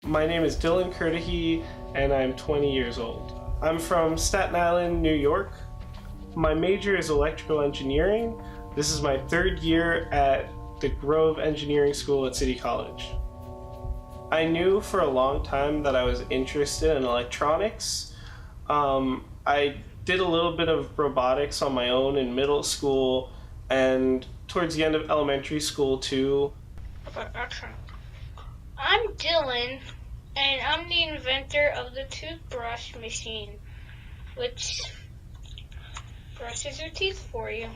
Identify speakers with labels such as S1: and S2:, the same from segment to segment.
S1: My name is Dylan Kirdahy, and I'm 20 years old. I'm from Staten Island, New York. My major is electrical engineering. This is my third year at the Grove Engineering School at City College. I knew for a long time that I was interested in electronics. I did a little bit of robotics on my own in middle school and towards the end of elementary school too.
S2: I'm Dylan, and I'm the inventor of the toothbrush machine, which brushes your teeth for you.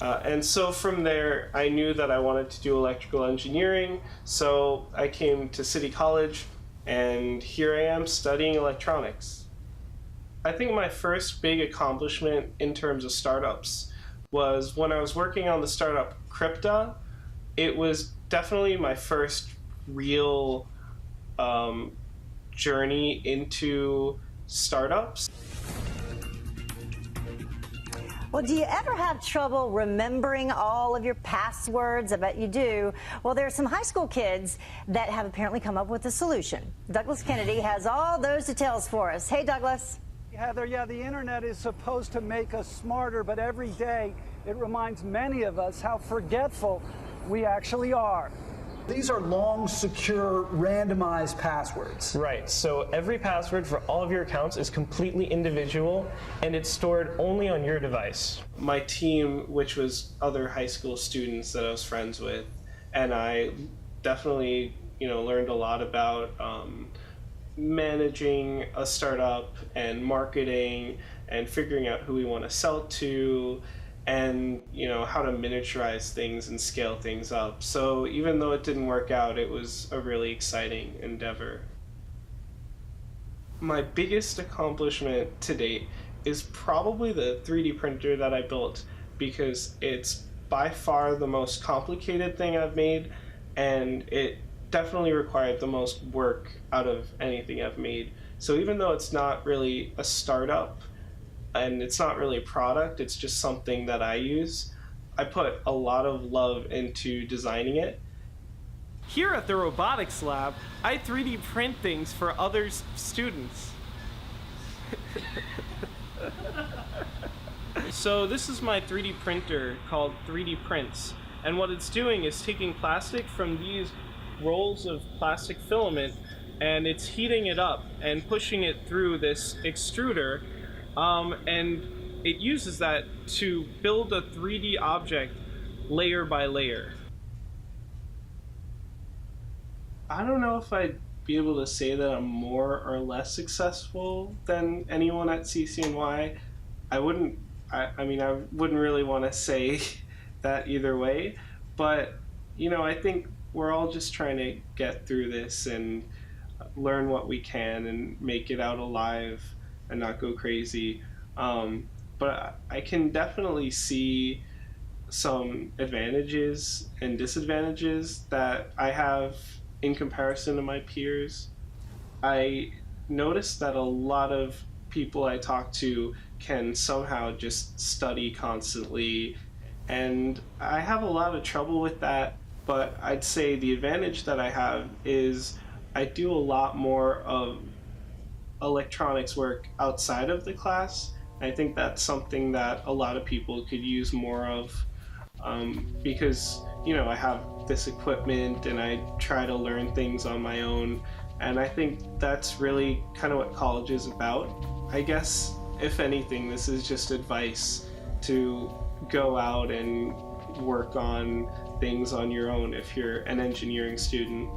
S1: And so from there, I knew that I wanted to do electrical engineering, so I came to City College, and here I am studying electronics. I think my first big accomplishment in terms of startups was when I was working on the startup Kirdahy. It was definitely my first real journey into startups.
S3: Well, do you ever have trouble remembering all of your passwords? I bet you do. Well, there are some high school kids that have apparently come up with a solution. Douglas Kennedy has all those details for us. Hey, Douglas.
S4: Heather, yeah, the internet is supposed to make us smarter, but every day it reminds many of us how forgetful we actually are.
S5: These are long, secure, randomized passwords.
S1: Right, so every password for all of your accounts is completely individual, and it's stored only on your device. My team, which was other high school students that I was friends with, and I definitely, learned a lot about managing a startup and marketing and figuring out who we want to sell to, and how to miniaturize things and scale things up. So even though it didn't work out, it was a really exciting endeavor. My biggest accomplishment to date is probably the 3D printer that I built, because it's by far the most complicated thing I've made, and it definitely required the most work out of anything I've made. So even though it's not really a startup, and it's not really a product, it's just something that I use, I put a lot of love into designing it. Here at the robotics lab, I 3D print things for other students. So this is my 3D printer called 3D Prints, and what it's doing is taking plastic from these rolls of plastic filament, and it's heating it up and pushing it through this extruder. And it uses that to build a 3D object layer by layer. I don't know if I'd be able to say that I'm more or less successful than anyone at CCNY. I wouldn't really want to say that either way, but I think we're all just trying to get through this and learn what we can and make it out alive and not go crazy. But I can definitely see some advantages and disadvantages that I have in comparison to my peers. I noticed that a lot of people I talk to can somehow just study constantly, and I have a lot of trouble with that, but I'd say the advantage that I have is I do a lot more of electronics work outside of the class. I think that's something that a lot of people could use more of, because I have this equipment and I try to learn things on my own, and I think that's really kind of what college is about. I guess if anything, this is just advice to go out and work on things on your own if you're an engineering student.